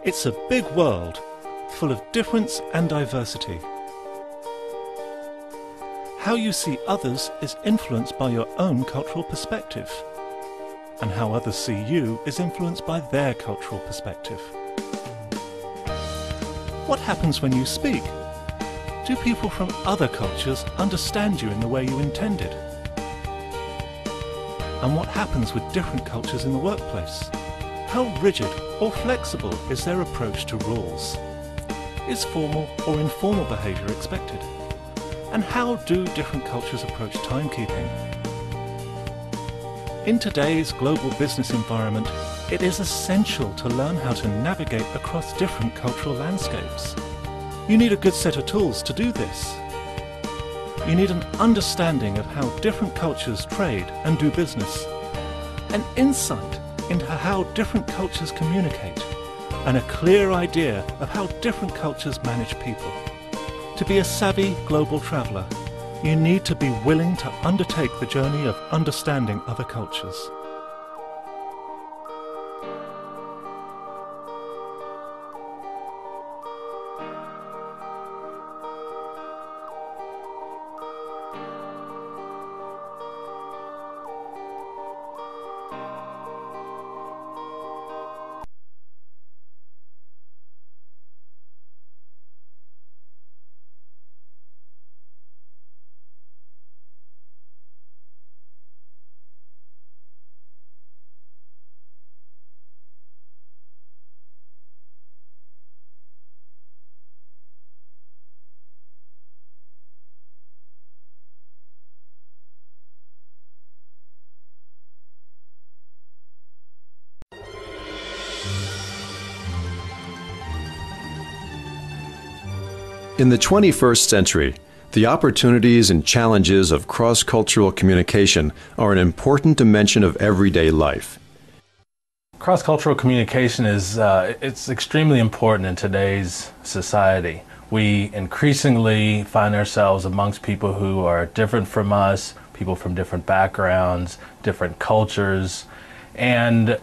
It's a big world, full of difference and diversity. How you see others is influenced by your own cultural perspective, and how others see you is influenced by their cultural perspective. What happens when you speak? Do people from other cultures understand you in the way you intended? And what happens with different cultures in the workplace? How rigid or flexible is their approach to rules? Is formal or informal behaviour expected? And how do different cultures approach timekeeping? In today's global business environment, it is essential to learn how to navigate across different cultural landscapes. You need a good set of tools to do this. You need an understanding of how different cultures trade and do business, an insight into how different cultures communicate, and a clear idea of how different cultures manage people. To be a savvy global traveller, you need to be willing to undertake the journey of understanding other cultures. In the 21st century, the opportunities and challenges of cross-cultural communication are an important dimension of everyday life. Cross-cultural communication is it's extremely important in today's society. We increasingly find ourselves amongst people who are different from us, people from different backgrounds, different cultures, and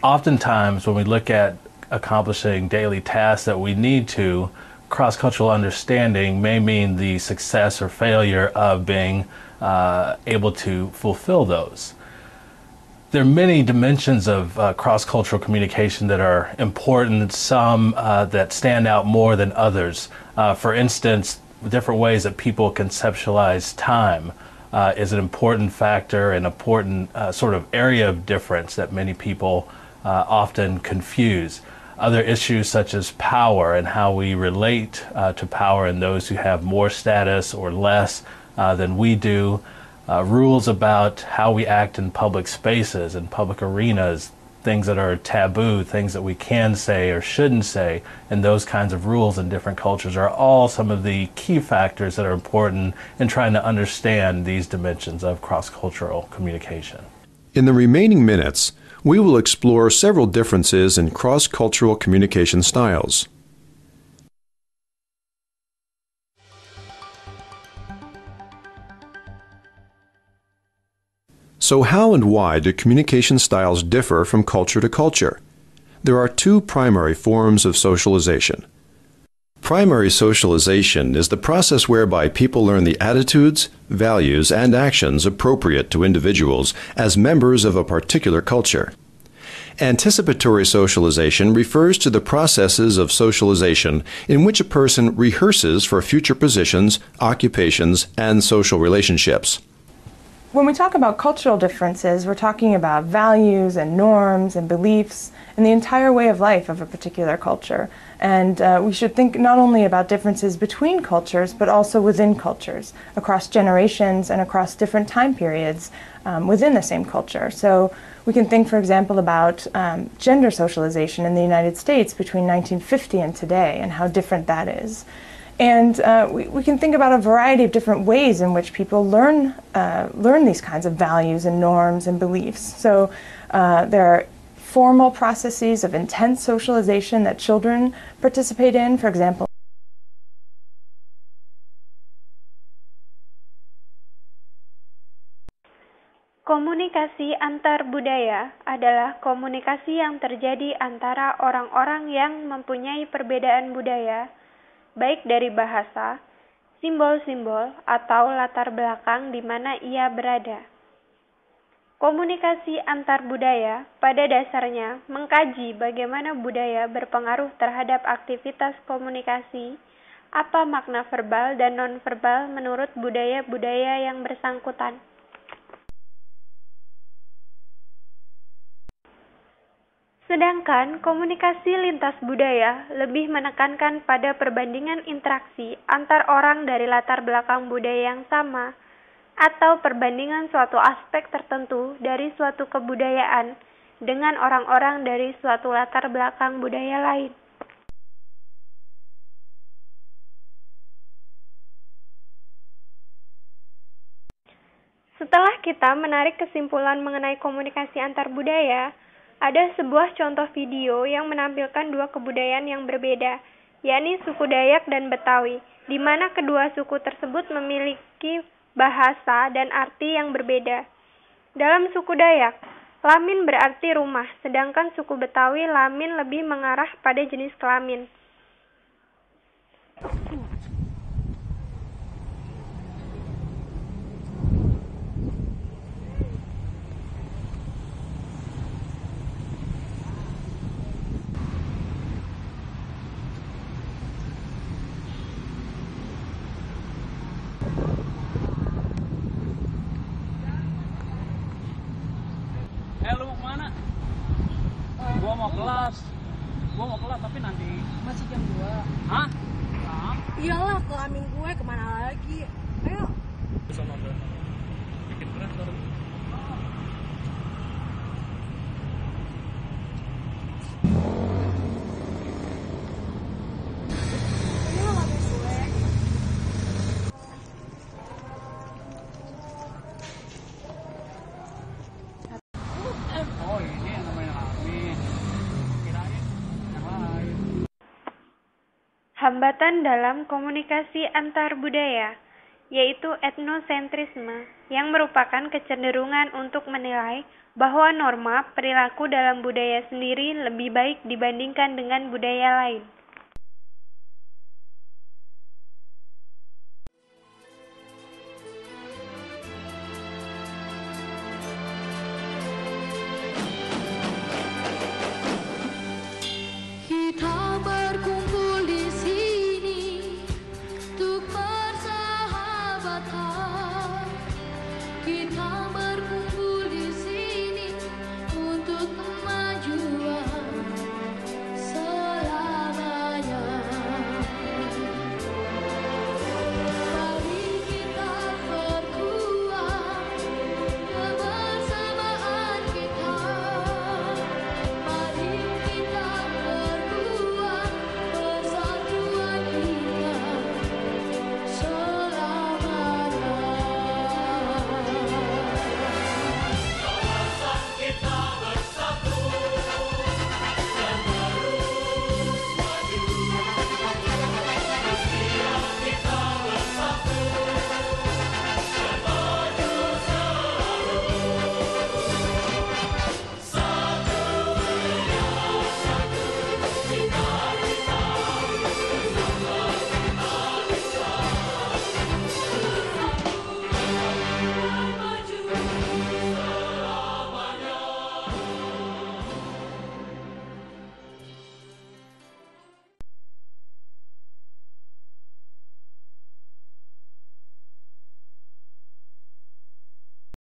oftentimes when we look at accomplishing daily tasks that we need to, cross-cultural understanding may mean the success or failure of being able to fulfill those. There are many dimensions of cross-cultural communication that are important, some that stand out more than others. For instance, different ways that people conceptualize time is an important factor, an important sort of area of difference that many people often confuse. Other issues such as power and how we relate to power and those who have more status or less than we do. Rules about how we act in public spaces and public arenas, things that are taboo, things that we can say or shouldn't say, and those kinds of rules in different cultures are all some of the key factors that are important in trying to understand these dimensions of cross-cultural communication. In the remaining minutes, we will explore several differences in cross-cultural communication styles. So how and why do communication styles differ from culture to culture? There are two primary forms of socialization. Primary socialization is the process whereby people learn the attitudes, values, and actions appropriate to individuals as members of a particular culture. Anticipatory socialization refers to the processes of socialization in which a person rehearses for future positions, occupations, and social relationships. When we talk about cultural differences, we're talking about values and norms and beliefs and the entire way of life of a particular culture. And we should think not only about differences between cultures, but also within cultures, across generations and across different time periods within the same culture. So we can think, for example, about gender socialization in the United States between 1950 and today and how different that is. And we can think about a variety of different ways in which people learn these kinds of values and norms and beliefs. So there are formal processes of intense socialization that children participate in, for example. Komunikasi antar budaya adalah komunikasi yang terjadi antara orang-orang yang mempunyai perbedaan budaya, baik dari bahasa, simbol-simbol, atau latar belakang di mana ia berada. Komunikasi antar budaya pada dasarnya mengkaji bagaimana budaya berpengaruh terhadap aktivitas komunikasi, apa makna verbal dan nonverbal menurut budaya-budaya yang bersangkutan. Sedangkan komunikasi lintas budaya lebih menekankan pada perbandingan interaksi antar orang dari latar belakang budaya yang sama, atau perbandingan suatu aspek tertentu dari suatu kebudayaan dengan orang-orang dari suatu latar belakang budaya lain. Setelah kita menarik kesimpulan mengenai komunikasi antar budaya, ada sebuah contoh video yang menampilkan dua kebudayaan yang berbeda, yakni suku Dayak dan Betawi, di mana kedua suku tersebut memiliki bahasa dan arti yang berbeda. Dalam suku Dayak, lamin berarti rumah, sedangkan suku Betawi lamin lebih mengarah pada jenis kelamin. Lu mau kemana? Gua mau kelas tapi nanti Masih jam 2. Hah? Iyalah, ke amin gue kemana lagi? Ayo. Sama bikin berat baru. Ini lo gak mau gue. Oh ini yang namanya amin. Kirain yang lain. Hambatan dalam komunikasi antar budaya, yaitu etnosentrisme, yang merupakan kecenderungan untuk menilai bahwa norma perilaku dalam budaya sendiri lebih baik dibandingkan dengan budaya lain.